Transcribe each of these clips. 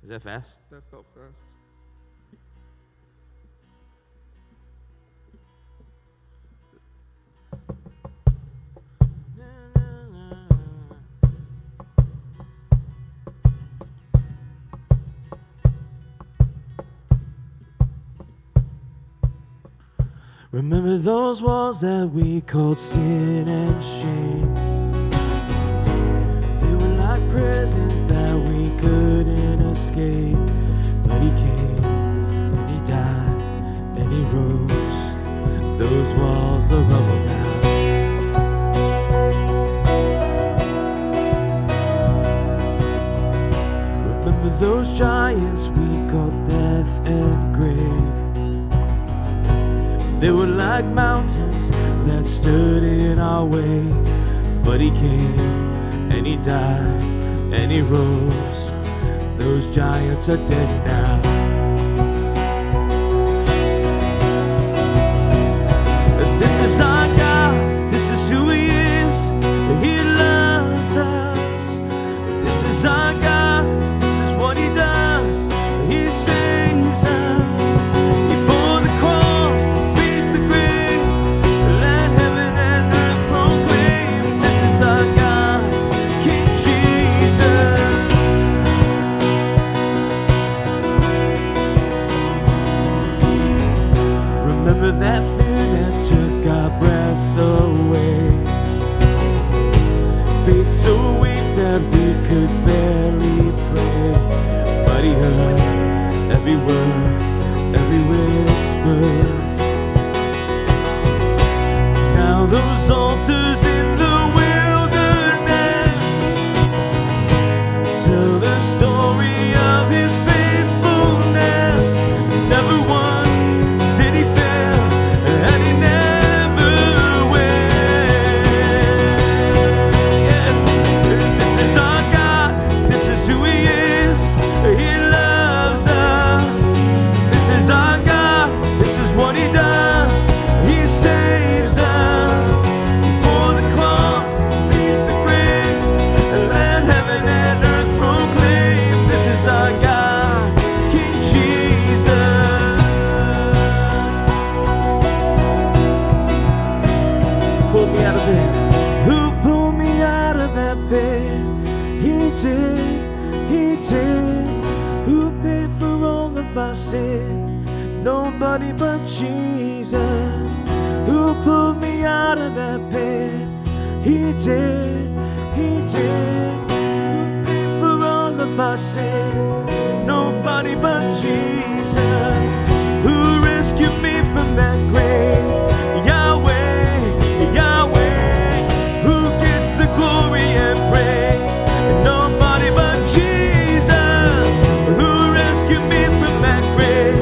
Is that fast? That felt fast. Remember those walls that we called sin and shame? They were like prisons that we couldn't escape. But he came and he died and he rose. Those walls are rubble now. Remember those giants we called death and grave? They were like mountains that stood in our way. But he came and he died and he rose. Those giants are dead now. This is our God, this is who he is. He loves us. This is our God, this is what he does. He saves us. He bore the cross, beat the grave, let heaven and earth proclaim. This is our God, King Jesus. Remember that fear that took our breath away. Faith so weak that we could barely pray. But he heard every word, every whisper. Now those altars in the wilderness tell the story of his faithfulness. Never once did he fail, and he never will. Yeah. This is our God, this is who he is. He loves us. This is our God, this is what he does. He saves us. He bore the cross, beat the grave, and let heaven and earth proclaim. This is our God, King Jesus. Pulled me out of bed. Who pulled me out of that pit? He did, he did. Who paid for all of our sin? Nobody but Jesus. Who pulled me out of that pit? He did, he did. Who paid for all of our sin? Nobody but Jesus. Who rescued me from that grave? Yahweh, Yahweh. Who gets the glory and praise? Nobody but Jesus. Who rescued me from that grave?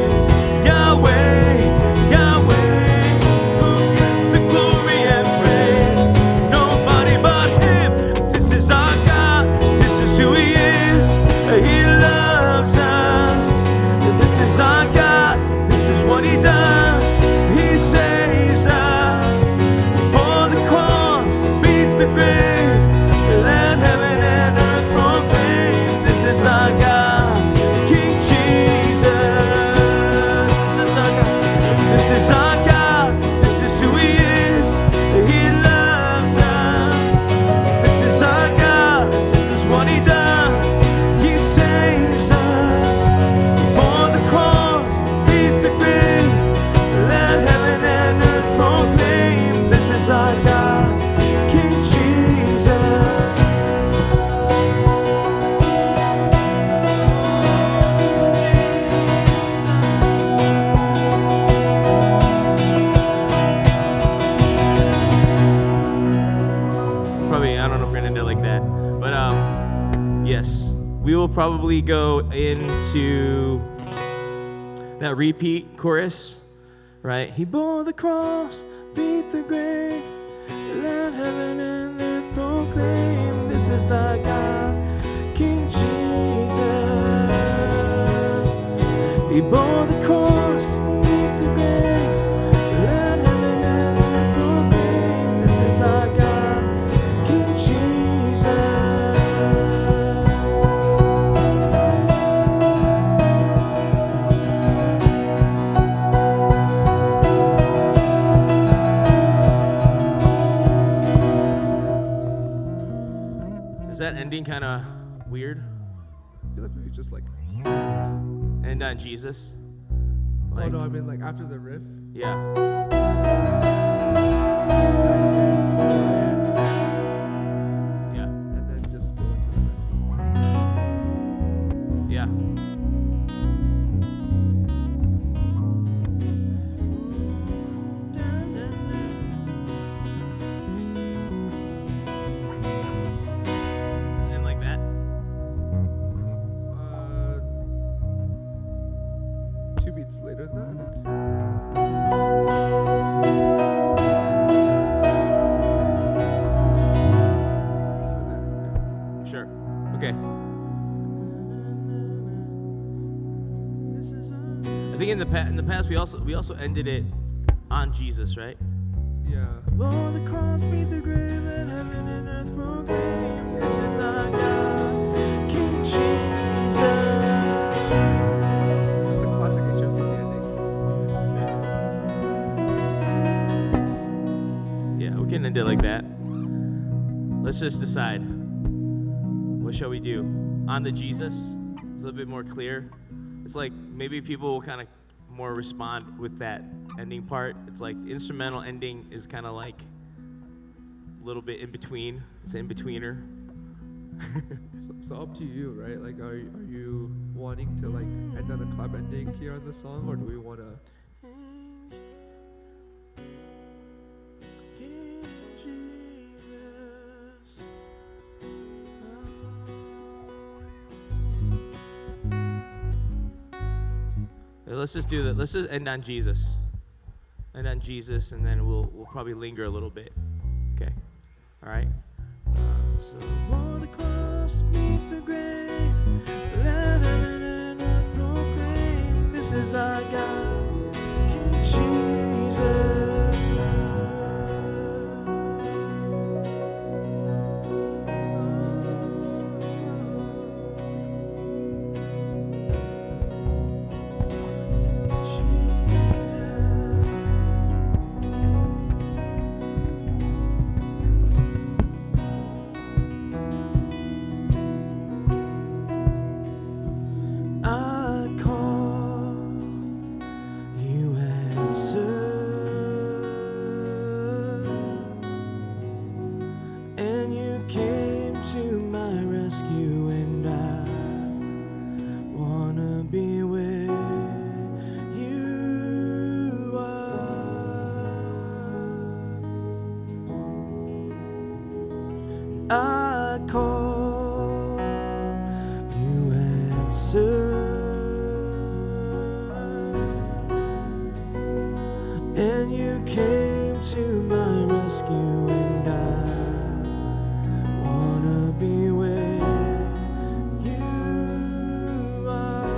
Yahweh, Yahweh. Who gets the glory and praise? Nobody but him. This is our God, this is who he is. He loves us. This is our God, this is what he does. He saves us. For the cross, beat the grave, let heaven and earth proclaim. This is our God, King Jesus. This is our God. This is our God, this is who he is. He loves us. This is our God, this is what he does. He saves us. For the cross, beat the grave, let heaven and earth proclaim. This is our God, King Jesus. Probably, I don't know if we're gonna end it like that, but yes, we will probably go into that repeat chorus, right? He bore the cross, beat the grave, let heaven and earth proclaim. This is our God, King Jesus. He bore the cross, beat the grave, let heaven and earth proclaim. This is our God, King Jesus. kind of weird? I feel like we could just like End on Jesus? oh no, I mean like after the riff. Yeah. Yeah. And then just go into the next song. Yeah. And like that? 2 beats later than that, I think. Sure. Okay. I think in the past we also ended it on Jesus, right? Yeah. On the cross, beneath the grave, that heaven and earth proclaim, this is our God, King Jesus. That's a classic HMCC ending. Yeah, we can end it like that. Let's just decide. What shall we do? On the Jesus? It's a little bit more clear. It's like maybe people will kind of more respond with that ending part. It's like the instrumental ending is kind of like a little bit in between. It's an in-betweener. So up to you, right? Like, are you wanting to like end on a clap ending here on the song, or do we want to? Let's just do that. Let's just end on Jesus. End on Jesus, and then we'll probably linger a little bit. Okay. All right. So on the cross, beneath the grave, let heaven and earth proclaim, this is our God, King Jesus. And you came to my rescue, and I wanna be where you are. I call, you answer. And you came to my rescue, and I wanna be where you are.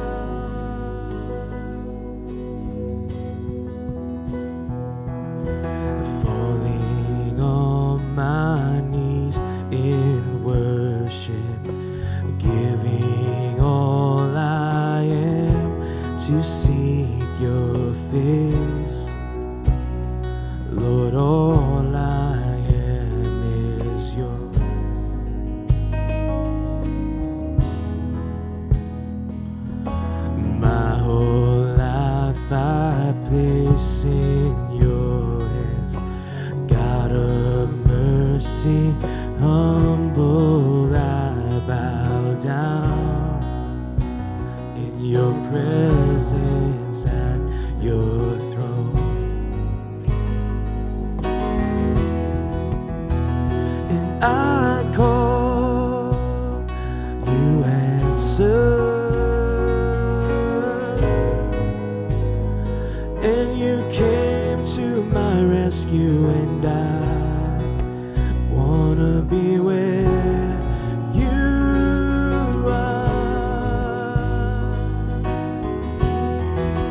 Falling on my knees in worship, giving all I am to seek your face. Lord, all I am is yours. My whole life I place in your hands. God of mercy, humble I bow down in your presence at your throne. I call, you answer, and you came to my rescue, and I wanna be where you are.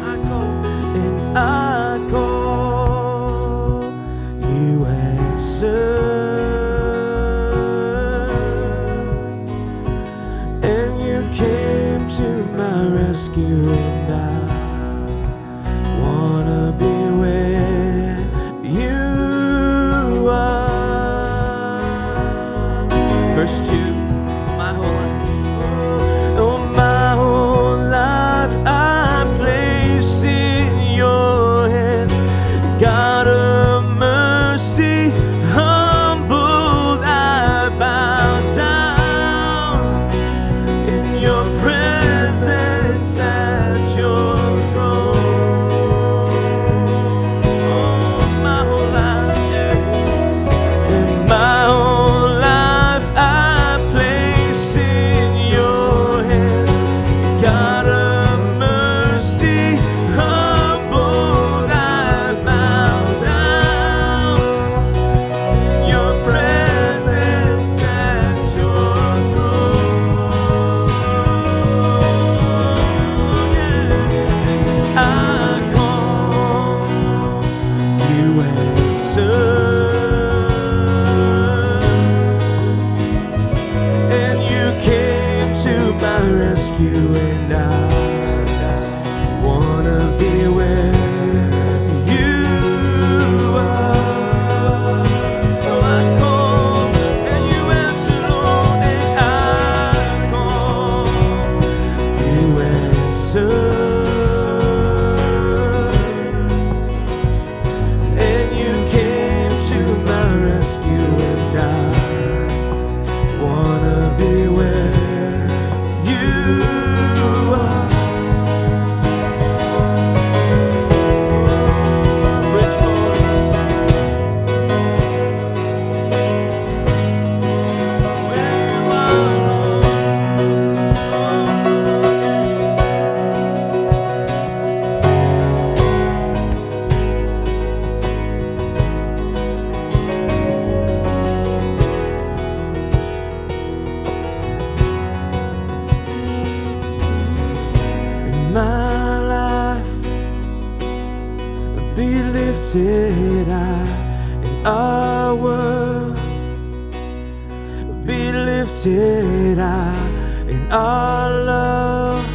I call, and I call, you answer. To my rescue, and I wanna be where you are. Verse 2, my whole God of mercy, humbled I bow down. Your presence at your throne. I call, you answer. To my rescue, and I wanna be where you are. Oh, I call and you answer, Lord, and I call, you answer, and you came to my rescue, and I wanna be where my life be lifted high, in our world be lifted high, in our love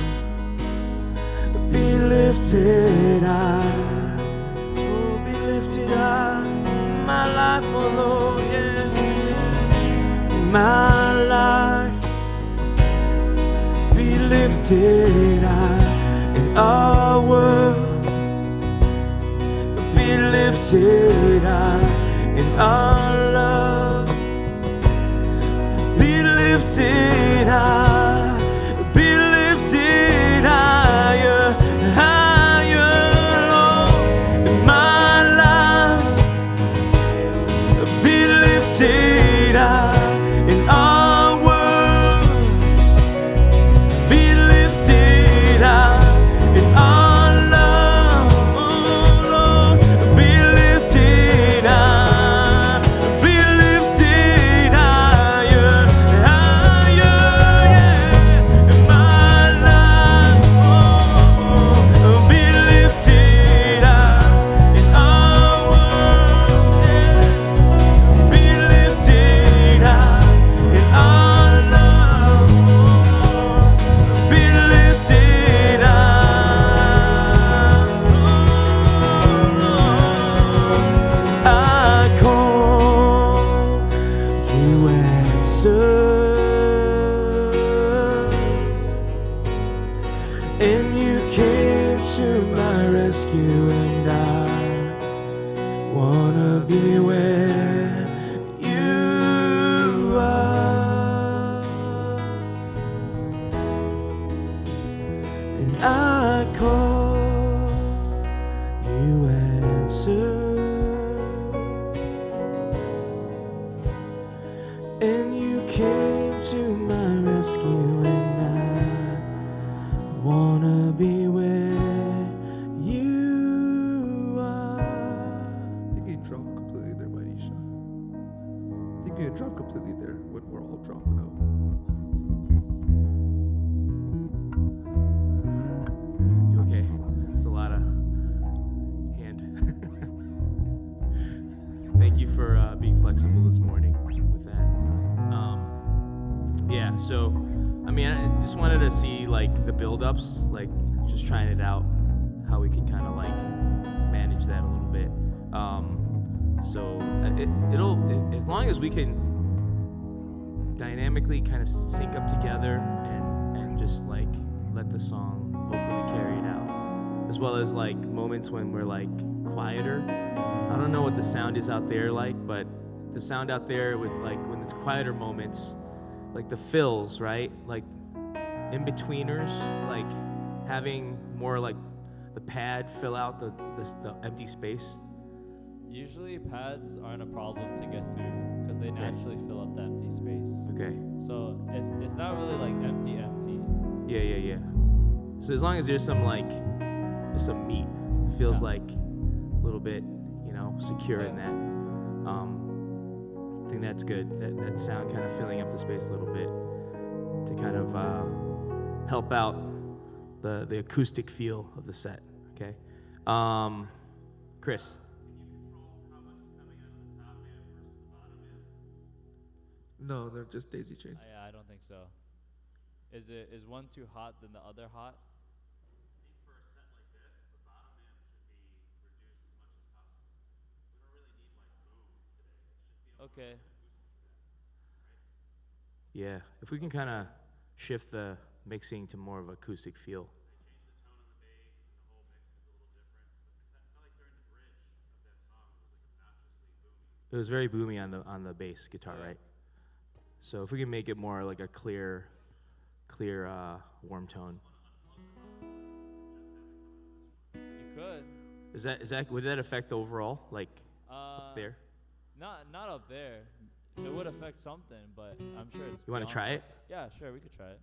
be lifted high. Oh, be lifted high, my life, oh Lord, yeah. My life be lifted high, our world be lifted high, and our love be lifted high, be lifted higher, higher, Lord. And my life be lifted high, and our world be lifted high. And you came to my rescue, and I wanna be where you are. And I call, you answer. And you came to my rescue, and I wanna be where you are. I think you dropped completely there, Manisha. I think you dropped completely there when we're all dropping out. You okay? It's a lot of hand. Thank you for being flexible this morning with that. Yeah, so I mean, I just wanted to see like the build-ups, like just trying it out, how we can kind of like manage that a little bit. So it'll as long as we can dynamically kind of sync up together and just like let the song vocally carry it out, as well as like moments when we're like quieter. I don't know what the sound is out there like, but the sound out there with like when it's quieter moments, like the fills, right? Like in-betweeners, like having more like the pad fill out the empty space. Usually pads aren't a problem to get through because they naturally fill up the empty space. Okay. So it's not really like empty. Yeah. So as long as there's some meat, it feels like a little bit, secure in that. I think that's good. That sound kind of filling up the space a little bit to kind of help out the acoustic feel of the set. Okay, Chris. No, they're just daisy chain. Yeah, I don't think so. Is one too hot than the other hot? Okay. Yeah, if we can kind of shift the mixing to more of acoustic feel. It was very boomy on the bass guitar, right? So if we can make it more like a clear, warm tone. You could. Is that would that affect the overall up there? Not up there. It would affect something, but I'm sure it's You want to try it? Yeah, sure, we could try it.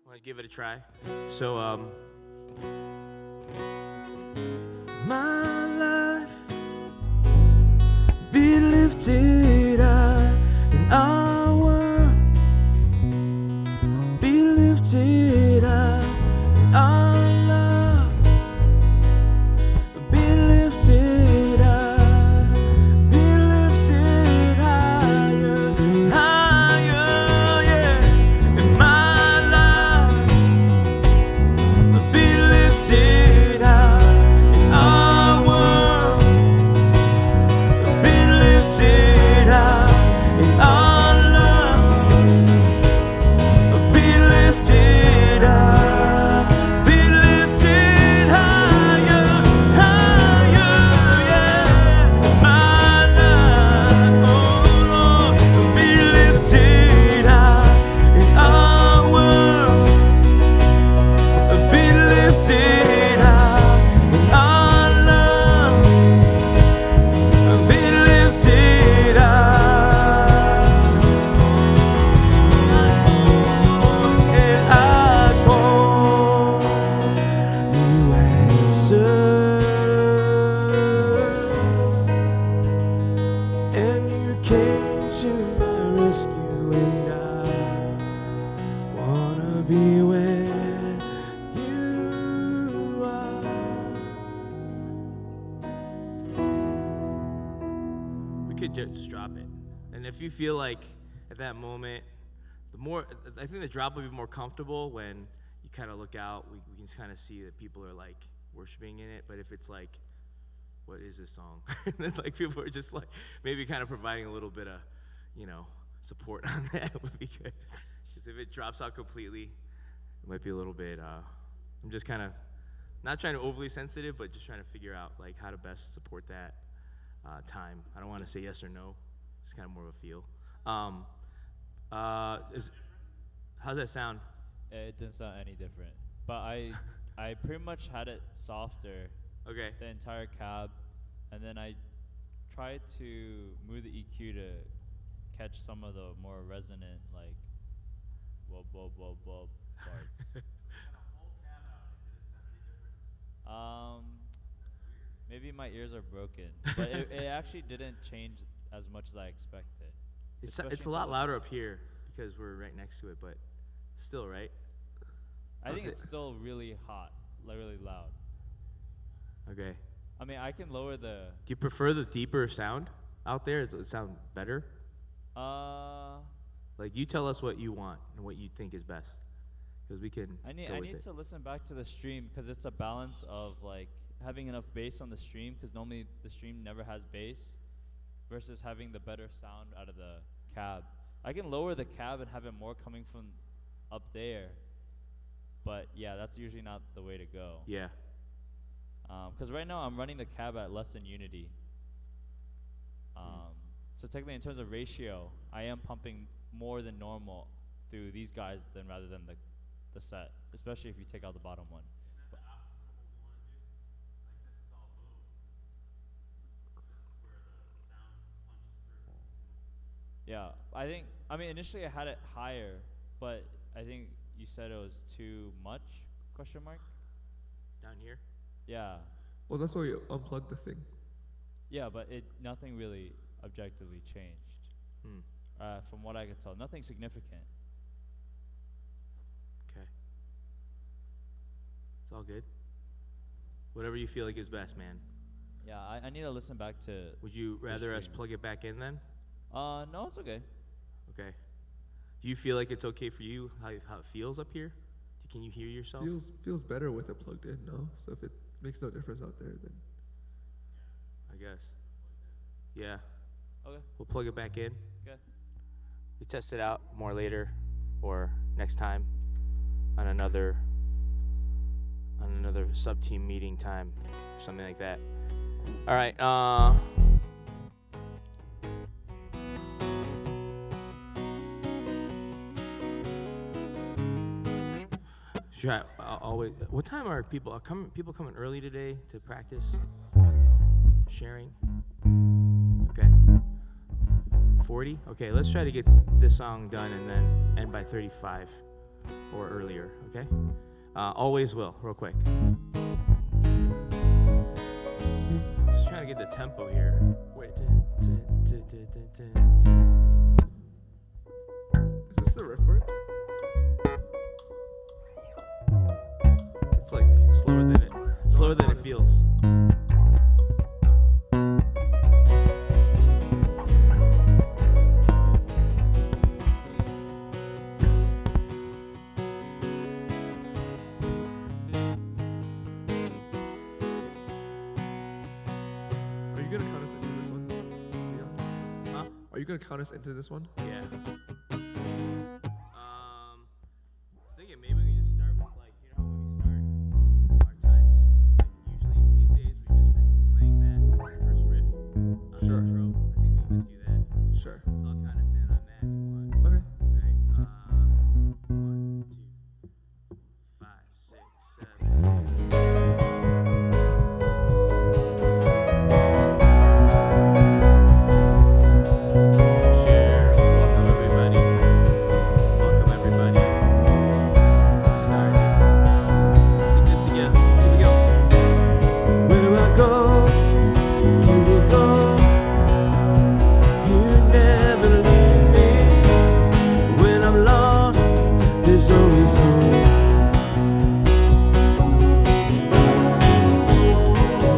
Want to give it a try? So my life be lifted up in our world, be lifted up in our love, be lifted up, be lifted higher, higher, yeah, in my life, be lifted up in our world, be lifted up in our love, be lifted up, be lifted higher, higher, yeah, in my life, oh Lord, be lifted up in our world, be lifted up in our love, be lifted up. And I call, you answer, and you came to my rescue, and I wanna be where you are. We could just drop it, and if you feel like at that moment, I think the drop will be more comfortable when you kind of look out. We can kind of see that people are like worshiping in it. But if it's like, what is this song? And then like people are just like maybe kind of providing a little bit of, support on that would be good. Because if it drops out completely, it might be a little bit. I'm just kind of not trying to overly sensitive, but just trying to figure out like how to best support that time. I don't want to say yes or no. It's kind of more of a feel. How's that sound? It didn't sound any different. But I pretty much had it softer Okay. the entire cab, and then I tried to move the EQ to catch some of the more resonant like wub wub wub wub parts. Maybe my ears are broken, but it actually didn't change as much as I expected. It's Especially a lot for- louder up here because we're right next to it, but still, right? I How's think it? it's still really hot, like really loud. Okay. I mean, I can lower the. Do you prefer the deeper sound out there? Does it sound better? Like you tell us what you want and what you think is best, because we can. I go need with it. to listen back to the stream because it's a balance of like having enough bass on the stream because normally the stream never has bass, versus having the better sound out of the cab. I can lower the cab and have it more coming from up there, but yeah, that's usually not the way to go. Yeah. Because right now I'm running the cab at less than unity. So technically, in terms of ratio, I am pumping more than normal through these guys than rather than the set, especially if you take out the bottom one. Yeah, I mean, initially I had it higher, but I think you said it was too much? Question mark? Down here? Yeah. Well, that's why we unplugged the thing. Yeah, but nothing really objectively changed. Hmm. From what I could tell, nothing significant. Okay. It's all good. Whatever you feel like is best, man. Yeah, I need to listen back to. Would you rather us stream. plug it back in then? No, it's okay. Okay. Do you feel like it's okay for you how it feels up here? Can you hear yourself? Feels better with it plugged in, no? So if it makes no difference out there, then I guess. Yeah. Okay. We'll plug it back in. Okay. We test it out more later or next time on another sub-team meeting time or something like that. All right. Sure. Always. What time are people coming early today to practice? Sharing. Okay. 40. Okay. Let's try to get this song done and then end by 35 or earlier. Okay. Always will. Real quick. Just trying to get the tempo here. wait. It's Is this the riff for it? like slower than it feels. Are you gonna count us into this one, Dion? Huh? Are you gonna count us into this one? Yeah. I was thinking maybe we just start with like, you know how when we start our times, like usually these days we've just been playing that first riff on Sure. the intro. I think we can just do that. Sure. So I'll count us in on that if you want. Okay. Okay. 1, 2, 5, 6, 7, 8. Share. Welcome everybody. Welcome everybody. Start. Sing this together. Here we go. Where I go, you will go. You never leave me. When I'm lost, there's always hope.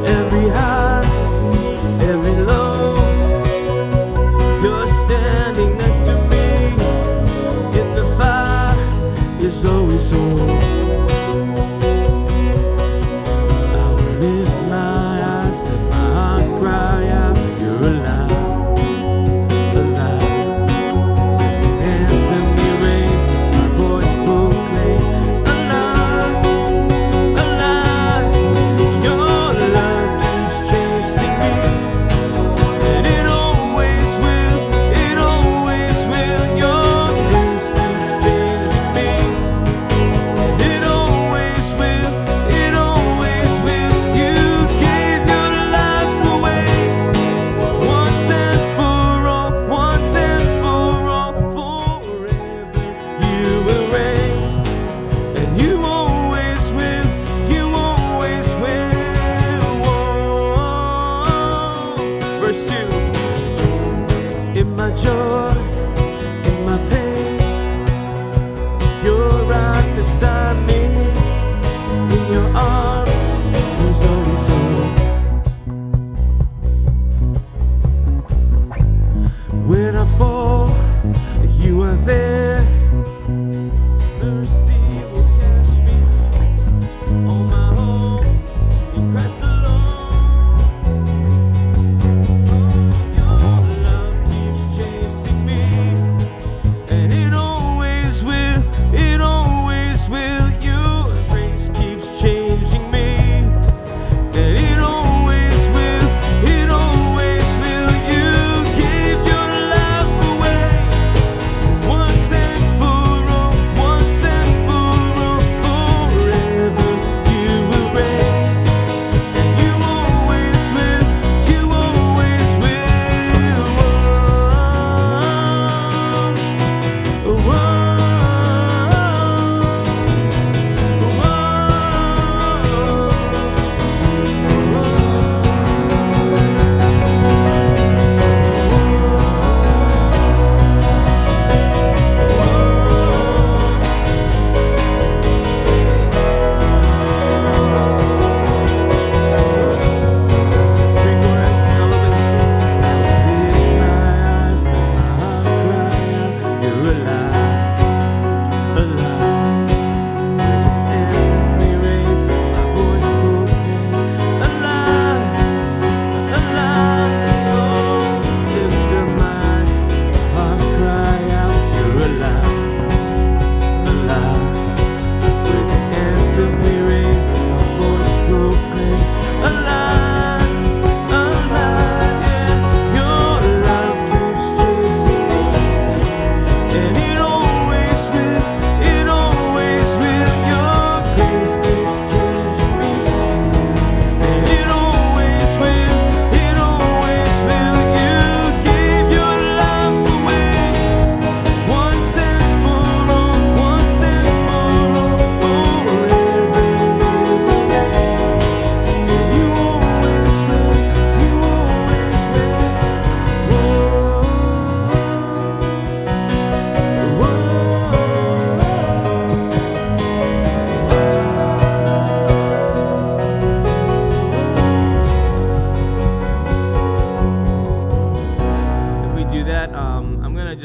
Every high, every low, you're standing next to me. In the fire, there's always hope. I will lift my eyes, let my heart cry out. You're alive, alive. With an anthem we raise, and my voice proclaim. Alive, alive. Your love keeps chasing me, and it always will, it always will. Your grace keeps changing me. It always will, it always will. You gave your life away once and for all, once and for all, forever. You will reign, and you always will, you always will. Whoa. Verse 2. In my joy, in my pain, you're right beside me. In your arms, there's always hope. When I fall, you are there. Mercy will catch me on my home in Christ alone. Your love keeps chasing me, and it always will, it always will. Your grace keeps changing me, and it always will, it always will. You gave your life away once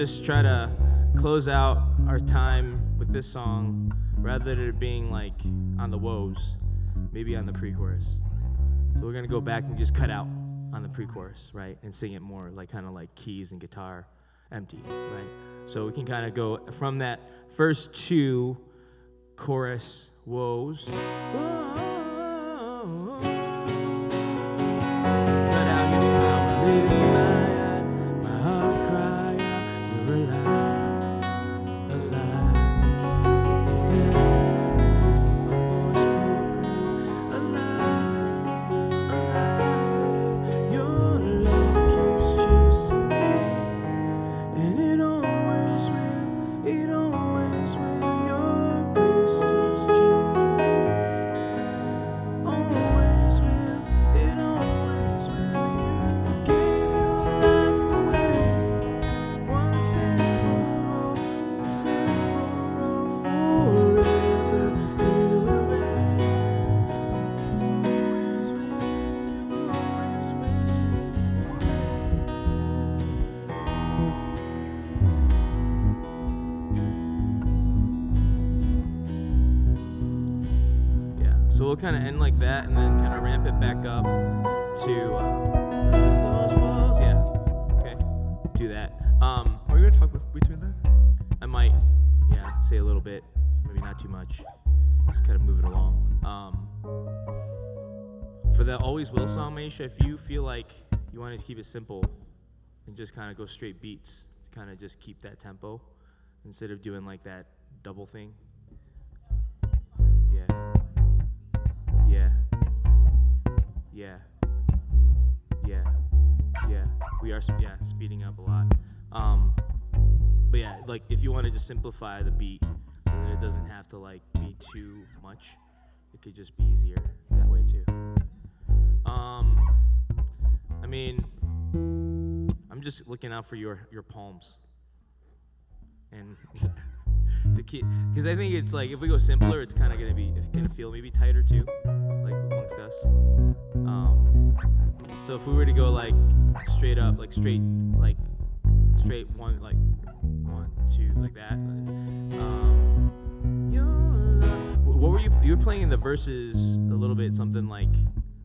just try to close out our time with this song rather than it being like on the woes, maybe on the pre-chorus. So we're gonna go back and just cut out on the pre-chorus, right? And sing it more like kind of like keys and guitar empty, right? So we can kind of go from that first two chorus woes. Cut out your power. Lift my heart cry out, you're alive, alive. Within enemies, and my voice proclaim, alive, alive. Your love keeps chasing me, and it always will, it always will. Your grace keeps changing me, always will, it always will. You gave your life away once and for all, once and for all, forever. You will reign, always will, you always Yeah, so we'll kind of end like that and then kind of ramp it back up to remember those walls. Yeah, okay, do that. Are you gonna talk between that? I might, yeah, say a little bit, maybe not too much. Just kind of move it along. For the Always Will song, Maisha, if you feel like you want to keep it simple and just kind of go straight beats to kind of just keep that tempo instead of doing like that double thing. Yeah. Yeah. Yeah. Yeah. Yeah. We are speeding up a lot. But yeah, like if you want to just simplify the beat so that it doesn't have to like be too much, it could just be easier that way too. I mean, I'm just looking out for your palms and to keep, because I think it's like if we go simpler, it's kind of gonna feel maybe tighter too, like amongst us. So if we were to go like straight up, like straight one, like 1, 2, like that. Your love. What were you were playing in the verses a little bit, something like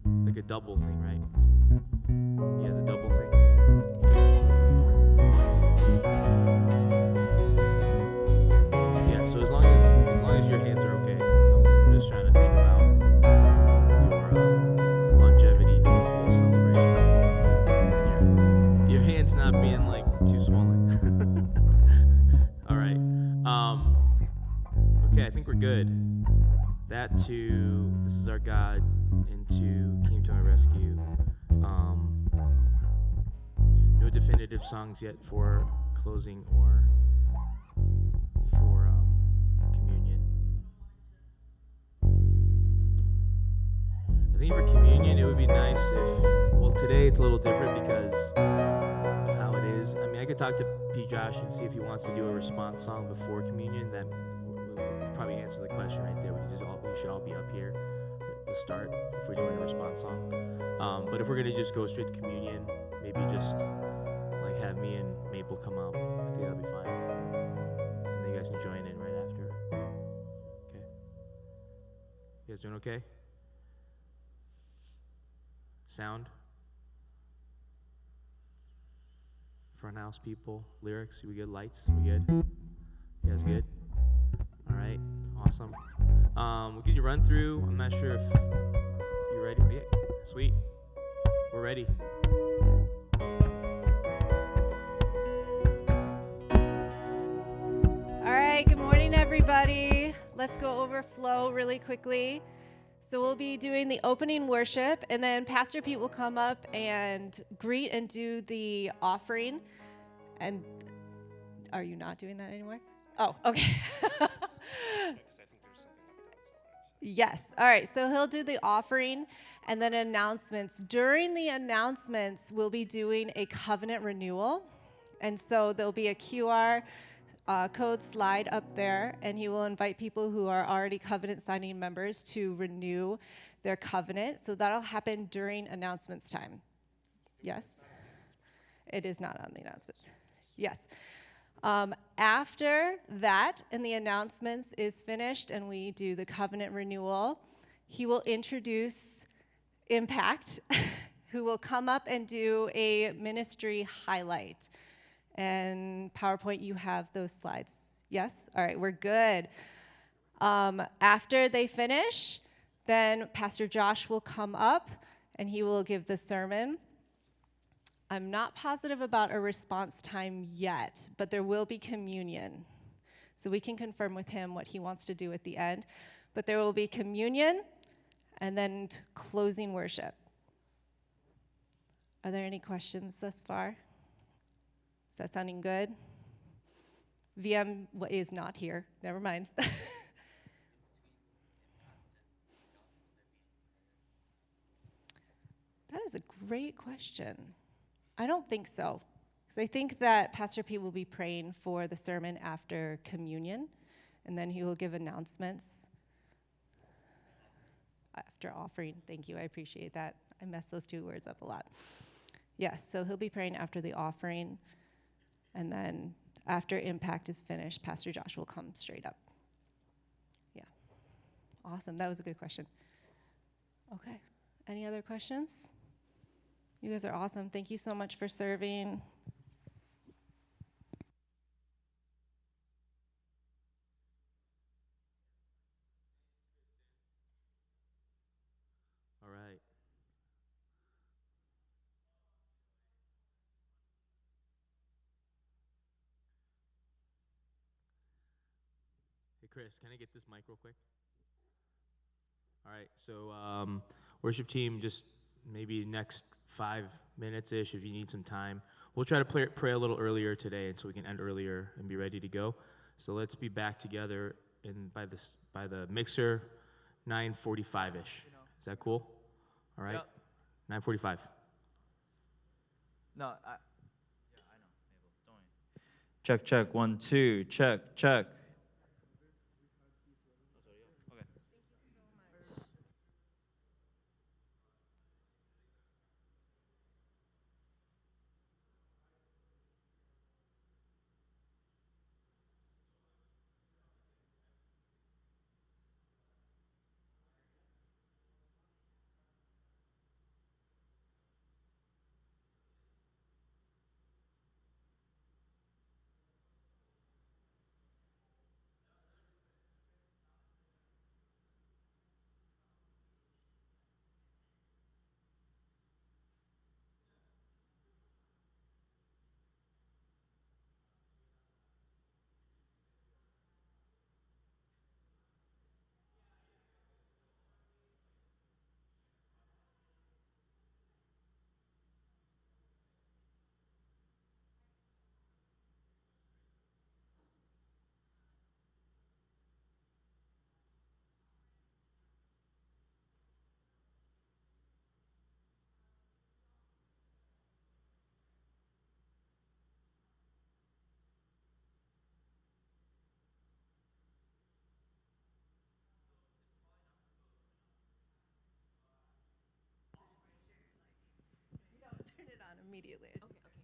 a double thing, right? Yeah, the double thing. Yeah, so as long as your hands are okay, I'm just trying to think about your longevity for the whole celebration. And your hands not being like too swollen. All right. Okay, I think we're good. That to This Is Our God, into Came to My Rescue. No definitive songs yet for closing or for communion. I think for communion it would be nice if, well, today it's a little different because of how it is. I mean, I could talk to P. Josh and see if he wants to do a response song before communion. That would probably answer the question right there. We should all be up here at the start if we're doing a response song. But if we're gonna just go straight to communion, maybe just like have me and Maple come up. I think that'll be fine. And then you guys can join in right after. Okay. You guys doing okay? Sound? Front house people, lyrics, we good? Lights, we good? You guys good? All right, awesome. We'll give you a run through. I'm not sure if you're ready. Oh, yeah, sweet. We're ready. All right, good morning, everybody. Let's go over flow really quickly. So we'll be doing the opening worship, and then Pastor Pete will come up and greet and do the offering. And are you not doing that anymore? Oh, okay. Yes. All right. So he'll do the offering and then announcements. During the announcements, we'll be doing a covenant renewal. And so there'll be a QR code slide up there, and he will invite people who are already covenant signing members to renew their covenant. So that'll happen during announcements time. Yes? It is not on the announcements. Yes. After that, and the announcements is finished, and we do the covenant renewal, he will introduce Impact, who will come up and do a ministry highlight. And PowerPoint, you have those slides. Yes? All right, we're good. After they finish, then Pastor Josh will come up and he will give the sermon. I'm not positive about a response time yet, but there will be communion. So we can confirm with him what he wants to do at the end. But there will be communion and then closing worship. Are there any questions thus far? Is that sounding good? VM is not here. Never mind. That is a great question. I don't think so. Because I think that Pastor P will be praying for the sermon after communion, and then he will give announcements after offering. Thank you, I appreciate that. I mess those two words up a lot. Yes, so he'll be praying after the offering, and then after Impact is finished, Pastor Josh will come straight up. Yeah. Awesome, that was a good question. Okay, any other questions? You guys are awesome. Thank you so much for serving. All right. Hey, Chris, can I get this mic real quick? All right, so worship team, just maybe next 5 minutes-ish if you need some time. We'll try to pray a little earlier today so we can end earlier and be ready to go. So let's be back together by the mixer 9:45-ish. Is that cool? All right? Yep. 9:45. No, yeah, I know. Mabel, don't worry. Check, check. 1, 2. Check, check. Okay. Turn it on immediately. Okay.